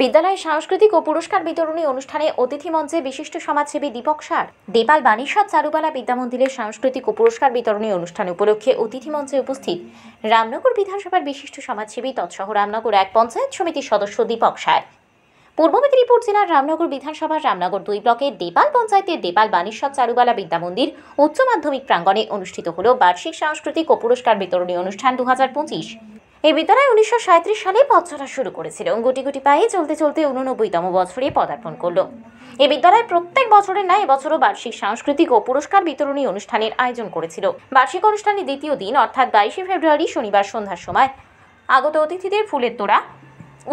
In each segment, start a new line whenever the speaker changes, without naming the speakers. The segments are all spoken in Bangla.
বিদ্যালয়ে সাংস্কৃতিক ও পুরস্কার বিতরণী অনুষ্ঠানে অতিথি মঞ্চে বিশিষ্ট সমাজসেবী দীপক সার। দেপাল বাণীশ্বর চারুবালা বিদ্যামন্দিরের সাংস্কৃতিক ও পুরস্কার বিতরণী অনুষ্ঠান উপলক্ষে অতিথি মঞ্চে উপস্থিত রামনগর বিধানসভার বিশিষ্ট সমাজসেবী তৎসহ রামনগর 1 পঞ্চায়েত সমিতির সদস্য দীপক সার। পূর্ব মেদিনীপুর জেলার রামনগর বিধানসভার রামনগর 2 ব্লকের দেপাল পঞ্চায়েতের দেপাল বাণীশ্বর চারুবালা বিদ্যামন্দির উচ্চ মাধ্যমিক প্রাঙ্গণে অনুষ্ঠিত হল বার্ষিক সাংস্কৃতিক ও পুরস্কার বিতরণী অনুষ্ঠান 2025। এই বিদ্যালয় 1937 সালে পথ চলা শুরু করেছিল। গুটি গুটি পায়ে চলতে চলতে 89তম বছরে পদার্পণ করল। এই বিদ্যালয় প্রত্যেক বছরের ন্যায় এবছরও বার্ষিক সাংস্কৃতিক ও পুরস্কার বিতরণী অনুষ্ঠানের আয়োজন করেছিল। বার্ষিক অনুষ্ঠানের দ্বিতীয় দিন অর্থাৎ 22শে ফেব্রুয়ারি শনিবার সন্ধ্যার সময় আগত অতিথিদের ফুলের তোড়া,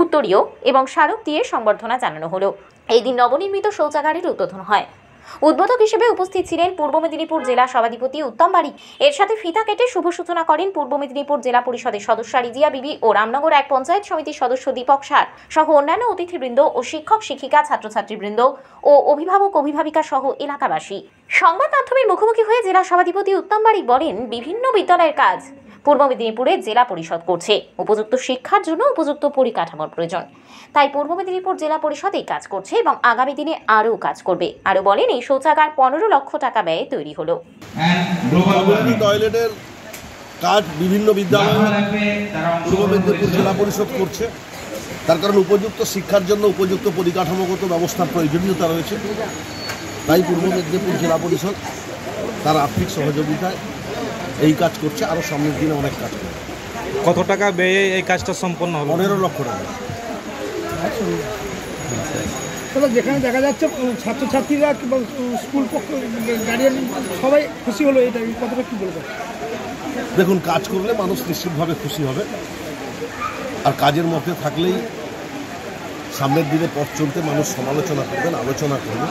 উত্তরীয় এবং স্মারক দিয়ে সংবর্ধনা জানানো হলো। এই দিন নবনির্মিত শৌচাগারের উদ্বোধন হয়। উদ্বোধক হিসেবে উপস্থিত ছিলেন পূর্ব মেদিনীপুর জেলা সভাধিপতি উত্তম বাড়ি। এর সাথে ফিতা কেটে শুভ সূচনা করেন পূর্ব মেদিনীপুর জেলা পরিষদের সদস্য রিজিয়া বিবি ও রামনগর 1 পঞ্চায়েত সমিতির সদস্য দীপক সার সহ অন্যান্য অতিথিবৃন্দ ও শিক্ষক শিক্ষিকা, ছাত্রছাত্রীবৃন্দ ও অভিভাবক অভিভাবিকা সহ এলাকাবাসী। সংবাদ মাধ্যমের মুখোমুখি হয়ে জেলা সভাধিপতি উত্তম বাড়ি বলেন, বিভিন্ন বিদ্যালয়ের কাজ পূর্ব মেদিনীপুরে জেলা পরিষদ করছে। উপযুক্ত শিক্ষার জন্য উপযুক্ত পরিকাঠামোর প্রয়োজন, তাই পূর্ব মেদিনীপুর জেলা পরিষদ এই কাজ করছে এবং আগামী দিনে আরও কাজ করবে। আরও বলেন, এই শৌচাগার 15 লক্ষ টাকা ব্যয়ে তৈরি হলো।
টয়লেটের কাজ বিভিন্ন বিদ্যালয়ে পূর্ব মেদিনীপুর জেলা পরিষদ করছে, তার কারণ উপযুক্ত শিক্ষার জন্য উপযুক্ত পরিকাঠামোগত ব্যবস্থার প্রয়োজনীয়তা রয়েছে। তাই পূর্ব মেদিনীপুর জেলা পরিষদ তার আর্থিক সহযোগিতায় এই কাজ করছে, আরও সামনের দিনে অনেক কাজ করবে।
কত টাকা ব্যয়ে এই কাজটা সম্পন্ন হবে? 15
লক্ষ টাকা।
যেখানে দেখা যাচ্ছে ছাত্রছাত্রীরা কিংবা স্কুল গার্ডিয়ান সবাই খুশি হলো, এটা কতটা কী বলবো?
দেখুন, কাজ করলে মানুষ নিশ্চিতভাবে খুশি হবে, আর কাজের মধ্যে থাকলেই সামনের দিনে পথ চলতে মানুষ সমালোচনা করবেন, আলোচনা করবেন।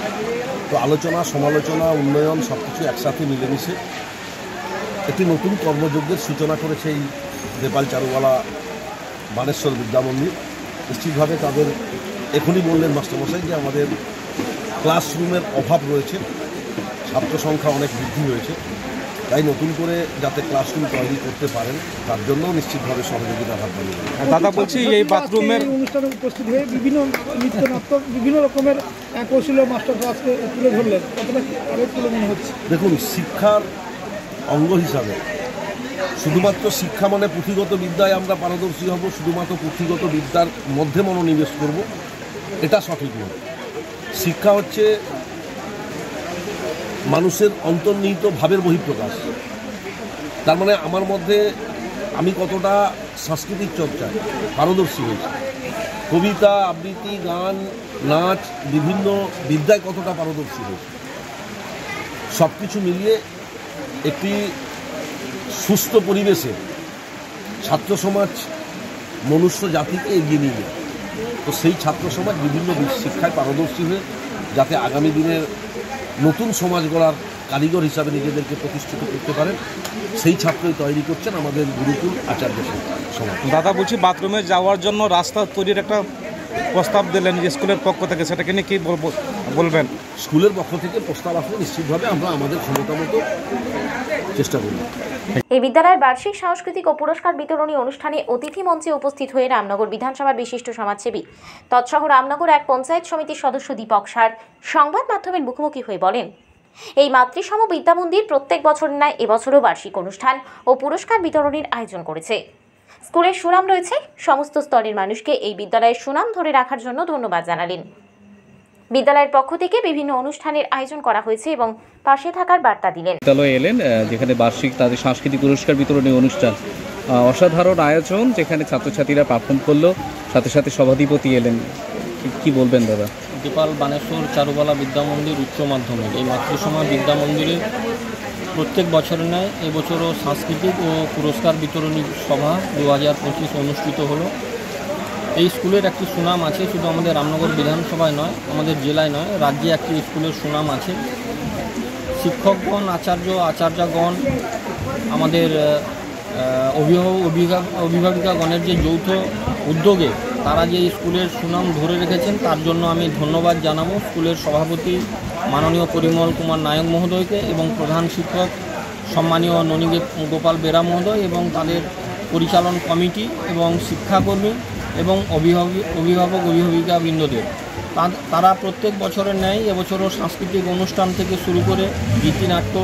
তো আলোচনা, সমালোচনা, উন্নয়ন সব কিছু একসাথে মিলেমিশে একটি নতুন কর্মযজ্ঞের সূচনা করেছে এই দেপাল চারুবালা বাণেশ্বর বিদ্যামন্দির। নিশ্চিতভাবে তাদের এখনই বললেন মাস্টারমশাই যে আমাদের ক্লাসরুমের অভাব রয়েছে, ছাত্র সংখ্যা অনেক বৃদ্ধি হয়েছে, তাই নতুন করে যাতে ক্লাসরুম তৈরি করতে পারেন তার জন্য নিশ্চিতভাবে সহযোগিতা হাত বাড়িয়ে দেবেন।
দাদা বলছি, এই বাথরুমের
অনুষ্ঠানে উপস্থিত হয়ে বিভিন্ন নৃত্যনাট্য বিভিন্ন রকমের কৌশল মাস্টার ক্লাসকে তুলে ধরলেন, কতটা আবেগ তুলে মনে হচ্ছে?
দেখুন, শিক্ষার অঙ্গ হিসাবে শুধুমাত্র শিক্ষা মানে পুঁথিগত বিদ্যায় আমরা পারদর্শী হব, শুধুমাত্র পুঁথিগত বিদ্যার মধ্যে মনোনিবেশ করব, এটা সঠিক নয়। শিক্ষা হচ্ছে মানুষের অন্তর্নিহিত ভাবের বহিঃপ্রকাশ। তার মানে আমার মধ্যে আমি কতটা সাংস্কৃতিক চর্চায় পারদর্শী হয়েছি, কবিতা, আবৃত্তি, গান, নাচ, বিভিন্ন বিদ্যায় কতটা পারদর্শী হয়েছি, সব কিছু মিলিয়ে একটি সুস্থ পরিবেশে ছাত্র সমাজ মনুষ্য জাতিকে এগিয়ে নিয়ে যায়। তো সেই ছাত্র সমাজ বিভিন্ন শিক্ষায় পারদর্শী হয়ে যাতে আগামী দিনের নতুন সমাজ গড়ার কারিগর হিসাবে নিজেদেরকে প্রতিষ্ঠিত করতে পারেন, সেই ছাত্রই তৈরি করছেন আমাদের গুরুকুল আচার্য সমাজ।
দাদা বলছি, বাথরুমে যাওয়ার জন্য রাস্তা তৈরির একটা প্রস্তাব দিলেন স্কুলের পক্ষ থেকে, সেটাকে নিয়ে কী বলবেন?
স্কুলের পক্ষ থেকে প্রস্তাব আসলে নিশ্চিতভাবে আমরা আমাদের ক্ষমতা মতো চেষ্টা করব।
এই বিদ্যালয়ের বার্ষিক সাংস্কৃতিক ও পুরস্কার বিতরণী অনুষ্ঠানে অতিথি মঞ্চে উপস্থিত হয়ে রামনগর বিধানসভার বিশিষ্ট সমাজসেবী তৎসহ রামনগর 1 পঞ্চায়েত সমিতির সদস্য দীপক সার সংবাদ মাধ্যমের মুখোমুখি হয়ে বলেন, এই মাতৃসম বিদ্যামন্দির প্রত্যেক বছরের ন্যায় এবছরও বার্ষিক অনুষ্ঠান ও পুরস্কার বিতরণীর আয়োজন করেছে। স্কুলের সুনাম রয়েছে, সমস্ত স্তরের মানুষকে এই বিদ্যালয়ের সুনাম ধরে রাখার জন্য ধন্যবাদ জানালেন। বিদ্যালয়ের পক্ষ থেকে বিভিন্ন অনুষ্ঠানের আয়োজন করা হয়েছে এবং পাশে থাকার বার্তা দিলেন।
বিদ্যালয়ে এলেন, যেখানে বার্ষিক তাদের সাংস্কৃতিক পুরস্কার বিতরণী অনুষ্ঠান, অসাধারণ আয়োজন, যেখানে ছাত্রছাত্রীরা পারফর্ম করলো, সাথে সাথে সভাধিপতি এলেন। কি বলবেন দাদা?
দেপাল বাণেশ্বর চারুবালা বিদ্যামন্দির উচ্চ মাধ্যমিক এই মাতৃসমা বিদ্যামন্দিরে প্রত্যেক বছরের ন্যায় এবছরও সাংস্কৃতিক ও পুরস্কার বিতরণী সভা 2025 অনুষ্ঠিত হলো। এই স্কুলের একটি সুনাম আছে, শুধু আমাদের রামনগর বিধানসভায় নয়, আমাদের জেলায় নয়, রাজ্যে একটি স্কুলের সুনাম আছে। শিক্ষকগণ, আচার্যগণ, আমাদের অভিভাবিকাগণের যে যৌথ উদ্যোগে তারা যে স্কুলের সুনাম ধরে রেখেছেন, তার জন্য আমি ধন্যবাদ জানাবো স্কুলের সভাপতি মাননীয় পরিমল কুমার নায়ক মহোদয়কে এবং প্রধান শিক্ষক সম্মানীয় ননী গোপাল বেরা মহোদয় এবং তাদের পরিচালন কমিটি এবং শিক্ষাকর্মী এবং অভিভাবক অভিভাবিকাবৃন্দদের। তারা প্রত্যেক বছরের ন্যায় এবছরও সাংস্কৃতিক অনুষ্ঠান থেকে শুরু করে গীতিনাট্য,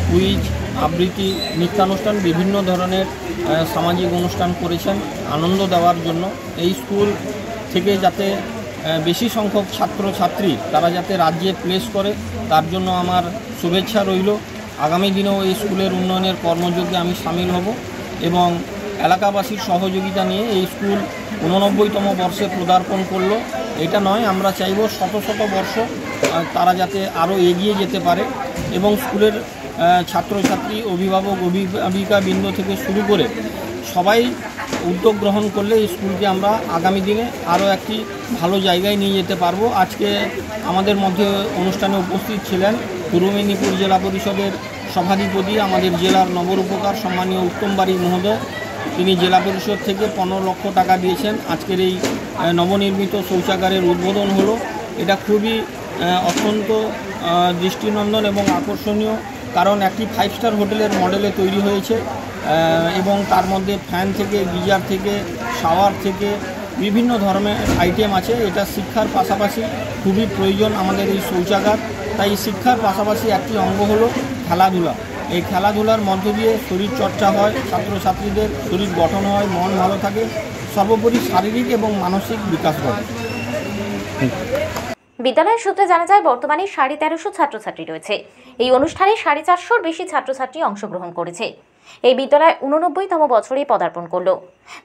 কুইজ, আবৃত্তি, নৃত্যানুষ্ঠান, বিভিন্ন ধরনের সামাজিক অনুষ্ঠান করেছেন আনন্দ দেওয়ার জন্য। এই স্কুল থেকে যাতে বেশি সংখ্যক ছাত্রছাত্রী তারা যাতে রাজ্যে প্লেস করে তার জন্য আমার শুভেচ্ছা রইল। আগামী দিনেও এই স্কুলের উন্নয়নের কর্মযজ্ঞে আমি সামিল হব এবং এলাকাবাসীর সহযোগিতা নিয়ে এই স্কুল 89তম বর্ষে পদার্পণ করলো। এটা নয়, আমরা চাইব শত শত বর্ষ তারা যাতে আরও এগিয়ে যেতে পারে এবং স্কুলের ছাত্রছাত্রী, অভিভাবক অভিভাবিকাবৃন্দ থেকে শুরু করে সবাই উদ্যোগ গ্রহণ করলে এই স্কুলকে আমরা আগামী দিনে আরও একটি ভালো জায়গায় নিয়ে যেতে পারবো। আজকে আমাদের মধ্যে অনুষ্ঠানে উপস্থিত ছিলেন পূর্ব মেদিনীপুর জেলা পরিষদের সভাধিপতি, আমাদের জেলার নবরূপকার সম্মানীয় উত্তম বারিক মহোদয়। তিনি জেলা পরিষদ থেকে 15 লক্ষ টাকা দিয়েছেন। আজকের এই নবনির্মিত শৌচাগারের উদ্বোধন হলো। এটা খুবই অত্যন্ত দৃষ্টিনন্দন এবং আকর্ষণীয়, কারণ একটি 5 স্টার হোটেলের মডেলে তৈরি হয়েছে এবং তার মধ্যে ফ্যান থেকে, গিজার থেকে, শাওয়ার থেকে বিভিন্ন ধরনের আইটেম আছে। এটা শিক্ষার পাশাপাশি খুবই প্রয়োজন আমাদের এই শৌচাগার। তাই শিক্ষার পাশাপাশি একটি অঙ্গ হলো খেলাধুলা। এই খেলাধুলার মধ্য দিয়ে শরীর চর্চা হয়, ছাত্রছাত্রীদের শরীর গঠন হয়, মন ভালো থাকে, সর্বোপরি শারীরিক এবং মানসিক বিকাশ ঘটে।
বিদ্যালয়ের সূত্রে জানা যায় বর্তমানে 1350 ছাত্রছাত্রী রয়েছে। এই অনুষ্ঠানে 450-র বেশি ছাত্রছাত্রী অংশগ্রহণ করেছে। এই বিদ্যালয় 89তম বছরে পদার্পণ করল।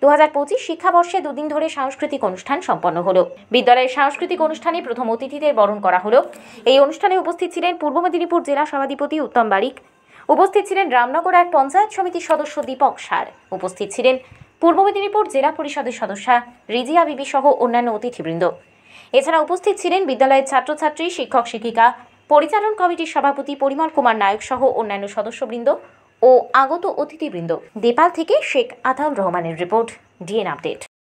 2025 শিক্ষাবর্ষে দুদিন ধরে সাংস্কৃতিক অনুষ্ঠান সম্পন্ন হলো। বিদ্যালয়ের সাংস্কৃতিক অনুষ্ঠানে প্রথম অতিথিদের বরণ করা হলো। এই অনুষ্ঠানে উপস্থিত ছিলেন পূর্ব মেদিনীপুর জেলা সভাধিপতি উত্তম বারিক, উপস্থিত ছিলেন রামনগর 1 পঞ্চায়েত সমিতির সদস্য দীপক সার, উপস্থিত ছিলেন পূর্ব মেদিনীপুর জেলা পরিষদের সদস্যা রিজিয়া বিবি সহ অন্যান্য অতিথিবৃন্দ। এছাড়া উপস্থিত ছিলেন বিদ্যালয়ের ছাত্রছাত্রী, শিক্ষক শিক্ষিকা, পরিচালন কমিটির সভাপতি পরিমল কুমার নায়ক সহ অন্যান্য সদস্যবৃন্দ ও আগত অতিথিবৃন্দ। দেপাল থেকে শেখ আতাউর রহমানের রিপোর্ট, ডিএন আপডেট।